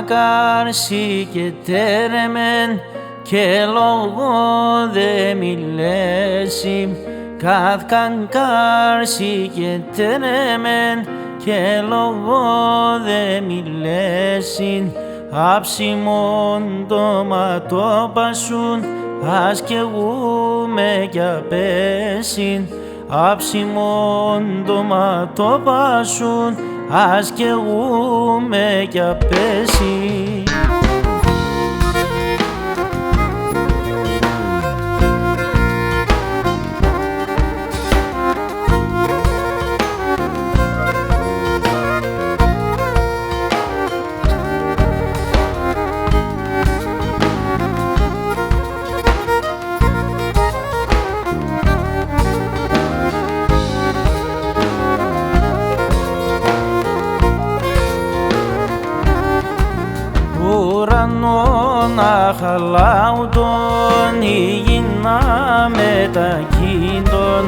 Καρσί και τέρεμεν και λόγο δε μιλέσει. Καρσί και τέρεμεν και λόγο δε μιλέσει. Άψιμον το ματόπασουν ας και γούμε κι απέσιν. Άψιμον το ματόπασουν ας και γούμε κι απέσιν. Ουρανόν αχαλάουτον υγιεινά μετακίνητον.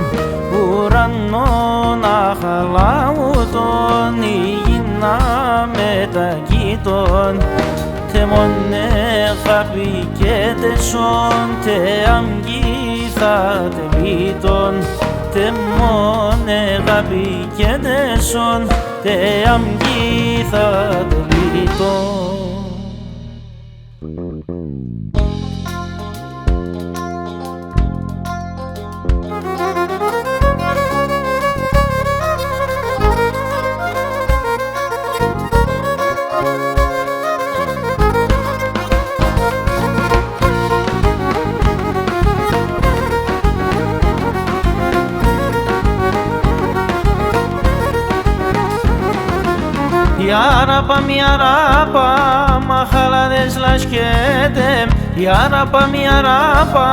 Ουρανόν αχαλάουτον υγιεινά μετακίνητον. Τε μονέχα πικέτεσον τε αμγήθα τελείτον. Τε μονέχα πικέτεσον τε αμγήθα τελείτον. Ιάραπα μιαράπα μαχαλάδες λασκέτε. Ιάραπα μιαράπα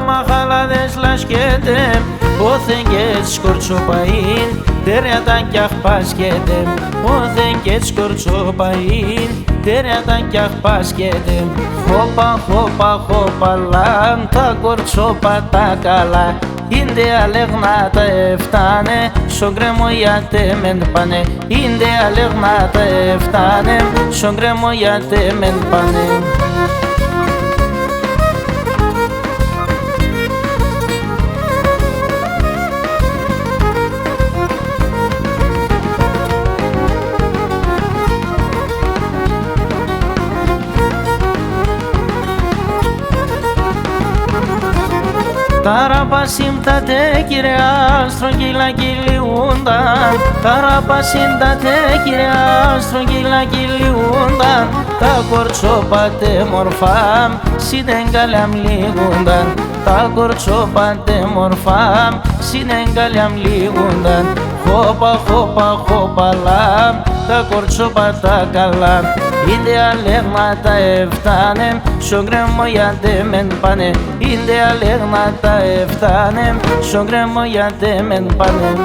μαχαλάδες λασκέτε. Όθεν και σκορτσοπαΐν τεριάταν κι αχπάσκεται. Όθεν και σκορτσοπαΐν τεριάταν κι αχπάσκεται. Χόπα χόπα χόπα λάμ τα κορτσόπα τα καλά. Ίντε αλεγνάτα εφτάνε, στον κρέμο γιατί μεν πάνε. Ίντε αλεγνάτα εφτάνε, στον κρέμο γιατί μεν πάνε. Ταραπασίμ τα τε κυρία στρογγύλα κυλιούνταν. Ταραπασίμ τα τε κυρία στρογγύλα κυλιούνταν. Τα κορτσόπα τε μορφάμ συνέγκαλιαμ λίγουνταν. Τα κορτσόπα τε μορφάμ συνέγκαλιαμ λίγουνταν. Χόπα χόπα χόπα λάμ τα κορτσόπα τα καλά. Ίντε αλέγματα εφτάνε, στον κρέμο γιατί μεν πάνε. Ίντε αλέγματα εφτάνε, στον κρέμο γιατί μεν πάνε.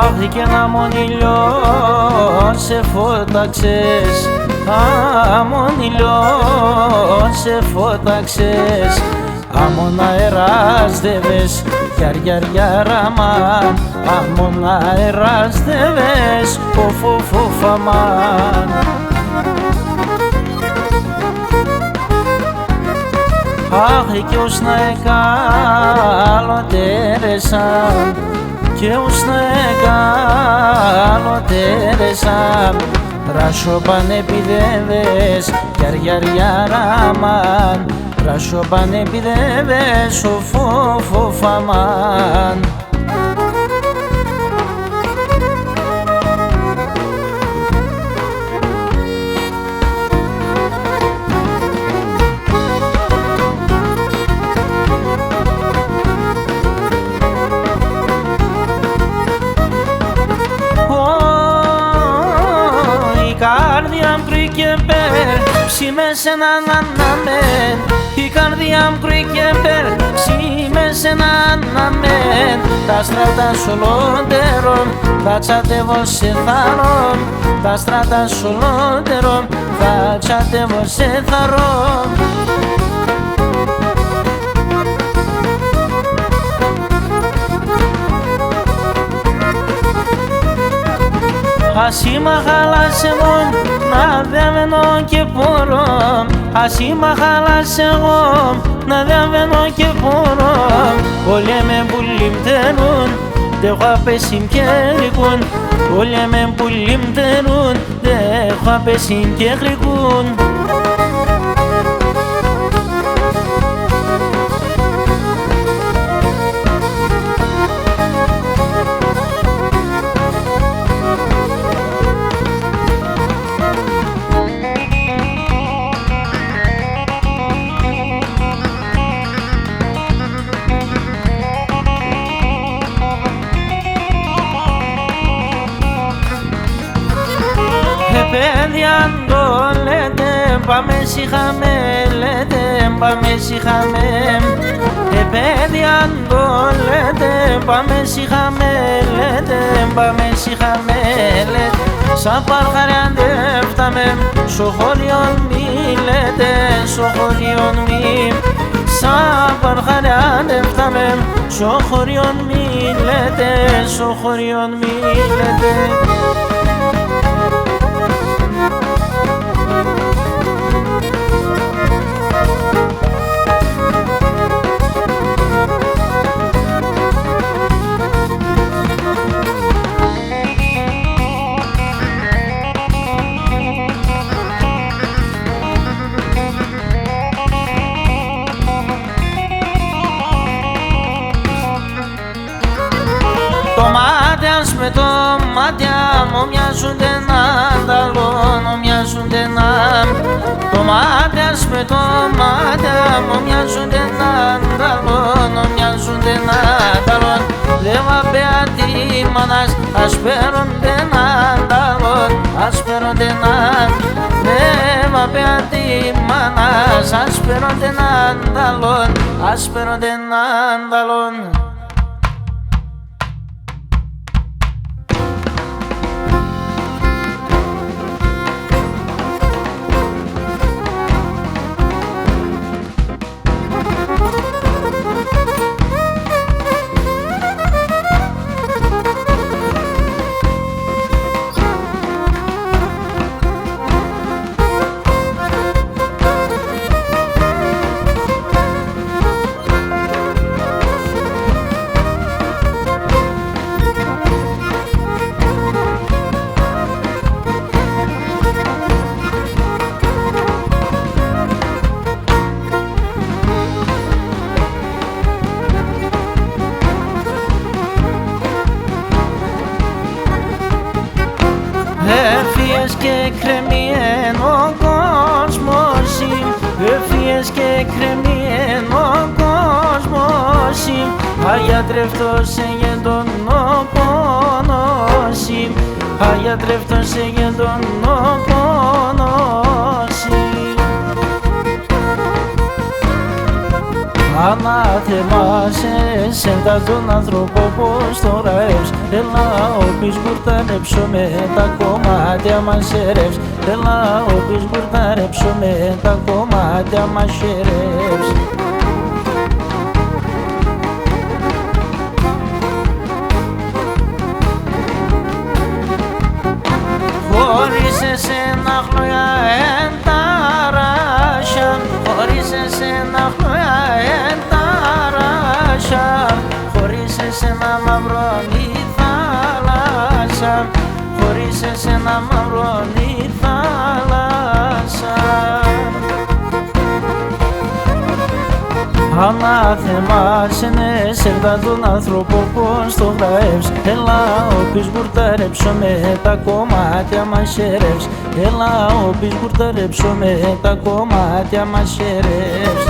Αχ και να μονηλιό σε φώταξες. Αμονηλιό σε φώταξες. Αμον αεράς δεβες γιαριαριαραμάν. Αμον αεράς δεβες φοφοφοφαμάν. Αχ και ως να εκαλωτέρεσαν και ως να εκαλωτέρεσαν. Ρασόπαν επιδεύες γιαριαριαραμάν. Ρασόπαν επιδεύες φοφοφοφαμάν. Η καρδιά μου κρύκε πέρα Ψήμε σε έναν αναμέν, η καρδιά μου κρύει και ψήμε σε έναν αναμέν. Τα στράτα σ' ολότερον θα τσατεύω σε θάρρον, τα στράτα σ' ολότερον θα τσατεύω σε θάρρον. Ασί μ' χαλάς εγώ να διαβαίνω και μπορώ, ασί μ' χαλάς εγώ να διαβαίνω και μπορώ. Όλοι με πουλιμτερούν, δεν έχω πέσει και γλυκούν, όλοι με πουλιμτερούν, δεν έχω πέσει και γλυκούν. Παιδιά το λέτε, πάμε σιχαμέ, λέτε, πάμε σιχαμέ. Παιδιά το λέτε, πάμε σιχαμέ, λέτε, πάμε σιχαμέ, λέτε. Σαν παρχαριά φτάμε, στο χωριόν μη λέτε, στο χωριόν μη. Σαν παρχαριά φτάμε, στο χωριόν μη λέτε, στο χωριόν μη λέτε. Το μάτιας με το μάτια μου μοιάζονται έναν ταλόν, μοιάζονται έναν. Το μάτιας με το μάτια μου μοιάζονται έναν ταλόν, μοιάζονται έναν ταλόν. Λέμα πέατη μάνας, ασπέρονται έναν ταλόν, ασπέρονται έναν. Λέμα πέατη μάνας, ασπέρονται έναν ταλόν, ασπέρονται έναν ταλόν. Έφυγες και κρεμιέν ο κόσμος, έφυγες και κρεμιέν ο κόσμος. Αγιατρεύτωσε για τον πόνος, αγιατρεύτωσε για τον πόνος. Ανάθεμάσαι σέντα τον άνθρωπο πως τώρα εύς. Έλα όποις γουρτάρεψω με τα κομμάτια μας ερεύς. Έλα όποις γουρτάρεψω με τα κομμάτια μας ερεύς. Χωρίς εσένα χλωιά ενταράσια, χωρίς εσένα χλωιά ενταράσια, χωρίς εσένα μαυρώνει η θάλασσα, χωρίς εσένα μαυρώνει η θάλασσα. Ανάθεμάσαι σέρτα τον άνθρωπο πως το βραεύς. Έλα όποις γουρτάρεψω με τα κομμάτια μας ερεύς. Έλα όποις γουρτάρεψω με τα κομμάτια μας ερεύς.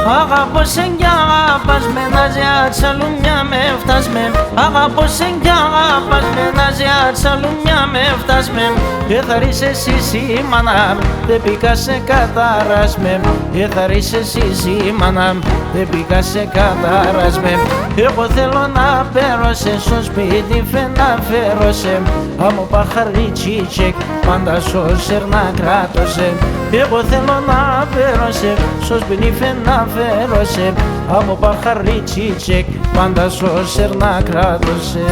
Αγαπώ σε κι αγαπάς με, να ζεάτς αλλού μια με φτάς με. Αγαπώ σε κι αγαπάς με, να ζεάτς αλλού μια με φτάς με. Θα ρεις εσύ σήμανα, δεν πήγα σε κατάρας με. Θα ρεις εσύ σήμανα, δεν πήγα σε κατάρας με. Εγώ θέλω να πέρω σε, στο σπίτι να φέρω σε. Άμμο παχαρίτσιτσεκ, πάντα σώσερ να κράτωσε. Εγώ θέλω να πέρω σε, στο σπίτι να φέρω σε. Άμμο παχαρίτσιτσεκ, πάντα σώσερ να κράτωσε.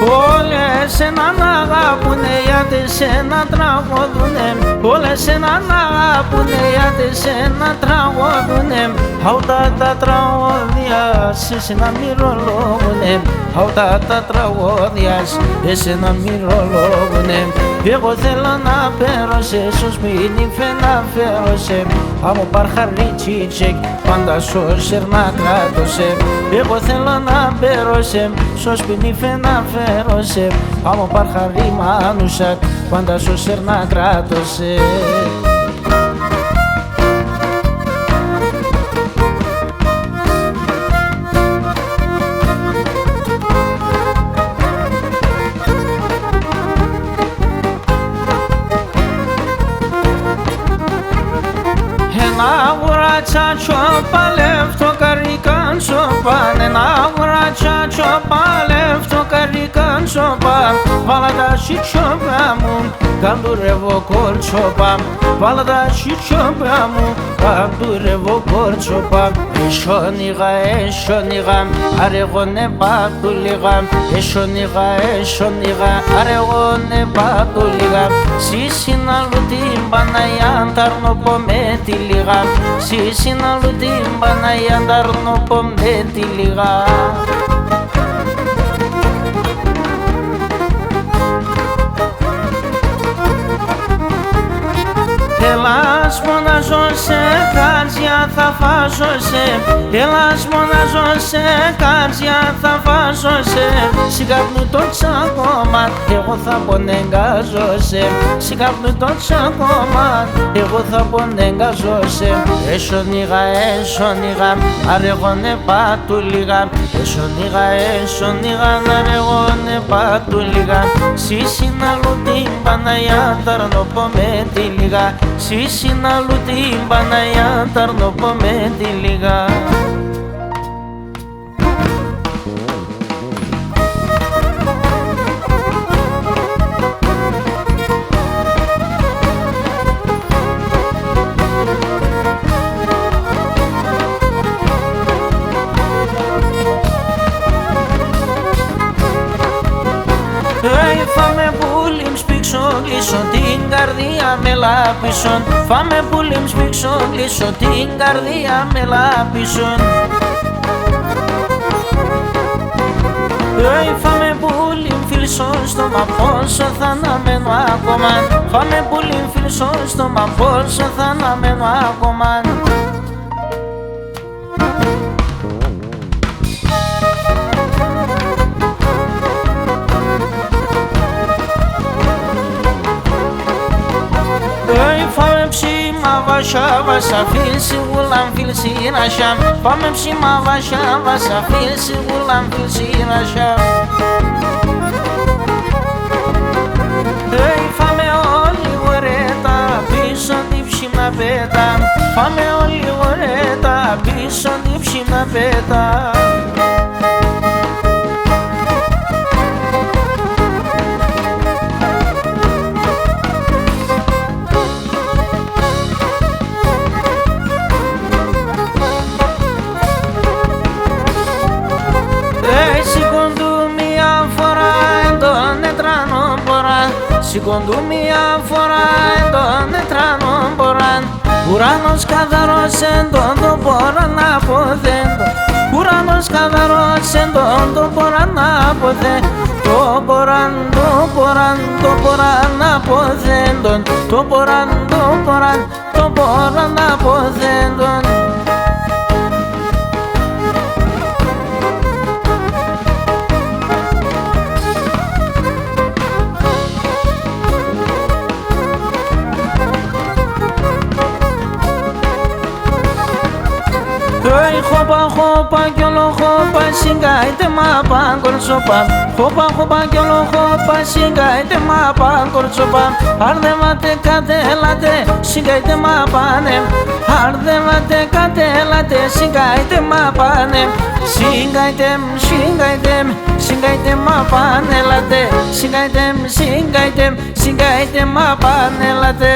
Όλες έναν αγαπούνε γιατί σένα τραγωδούνε. Όλες έναν αγαπούνε γιατί σένα τραγωδούνε. Αυτά τα τραγωδία σε σένα μυρολόγουνε. Αυτά τα τραγωδία σε σένα μυρολόγουνε. Εγώ θέλω να πέρω σε, στο σπίτι να φέρω σε. Άμμο παρχαρίτσιτσεκ, πάντα σώσερ να κράτωσε. Εγώ θέλω να πέρω σε, στο σπίτι να φέρω σε. Άμμο παρχαρί μάνουσακ, πάντα σώσερ να κράτωσε. Ένα γουρατσάτσο παλεύτο καρικάν σοπάν. Ένα γουρατσάτσο παλεύτο καρικάν σοπάν. Βάλα τα σιτσόπα μου, καντουρεύω κορτσόπα. Βάλα τα σιτσόπα μου, καντουρεύω κορτσόπα. Εσόνιγα, εσόνιγα, αρεγόνε πατούλιγα. Εσόνιγα, εσόνιγα, αρεγόνε πατούλιγα. Σίσιναλου την Παναγιά ταρνοπο με τη λιγά. Σίσιναλου την Παναγιά ταρνοπο με τη λιγά. Έλας μοναζώ σε κάτζια θα φάσω σε. Έλας μοναζώ σε κάτζια θα φάσω σε. Σιγαπνού το τσακώμα, εγώ θα πονεγκάζω σε. Σιγαπνού το τσακώμα, εγώ θα πονεγκάζω σε. Εσονίγα, εσονίγα, αρεγόνε πατούλιγα. Εσονίγα, εσονίγα, αρεγόνε πατούλιγα. Σίσιναλου την Παναγιά ταρνοπο με τη λιγά. Σίσιναλου την Παναγιά ταρνοπο με τη λιγά. Φάμε πουλιμ σπίξω κλείσω την καρδία με λάπισον. Φάμε πουλιμ σπίξω κλείσω την καρδία με λάπισον. Φάμε πουλιμ φιλσό στόμα, πόσο θα αναμένω ακόμα. Φάμε πουλιμ φιλσό στόμα, πόσο θα αναμένω ακόμα. Φάμε ψήμα βασά βασά φίλση γουλάν φίλση ρασιά. Φάμε ψήμα βασά βασά φίλση γουλάν φίλση ρασιά. Φάμε όλη γορέτα πίσω την ψήμα πέτα. Φάμε όλη γορέτα πίσω την ψήμα πέτα. Σηκώντου μια φορά τον ετράνο μποράν. Ουρανός καθαρός εν τον το μποράν αποθέντο. Ουρανός καθαρός εν τον το μποράν αποθέντο. Το μποράν, το μποράν, το μποράν αποθέντον. Το μποράν, το μποράν το μπορώ να αποθέτω. Χωπα χωπα κι όλο χωπα συγκάιτε μα παγκορτσοπα. Χωπα χωπα κι όλο χωπα συγκάιτε μα παγκορτσοπα. Αρδεύατε κατέλατε συγκάιτε μα πάνε. Αρδεύατε κατέλατε συγκάιτε μα πάνε. Συγκάιτε συγκάιτε συγκάιτε μα πάνε λατε. Συγκάιτε συγκάιτε συγκάιτε μα πάνε λατε.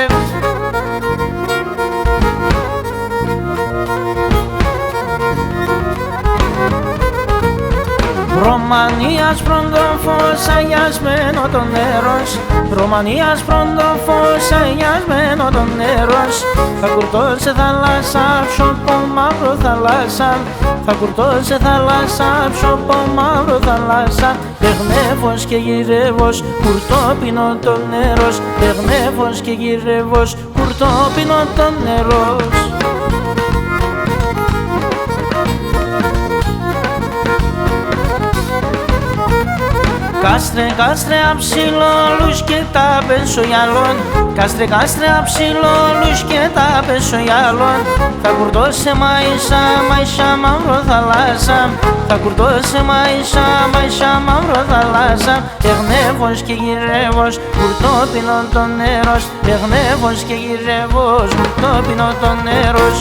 Ρωμανίας πρώτο φως αγιασμένο το νερός. Ρωμανίας πρώτο φως αγιασμένο το νερός. Θα κουρτώ σε θάλασσα ψωπό μαύρο θάλασσα. Θα κουρτώ σε θάλασσα ψωπό μαύρο θάλασσα. Τεχνεύος και γυρεύος κουρτώ πίνω το νερός. Τεχνεύος και γυρεύος κουρτώ πίνω το νερός. Κάστρε, κάστρε αψιλόλους και τα πεσογιαλών. Κάστρε, κάστρε αψιλόλους και τα πεσογιαλών. Θα κουρτώσει μαϊσά, μαϊσά μαύρο θαλάσσα. Θα κουρτώσει μαϊσά, μαϊσά μαύρο θαλάσσα. Τεχνεύος και γυρεύος, κουρτώ πίνω το νερός. Τεχνεύος και γυρεύος, κουρτώ πίνω το νερός.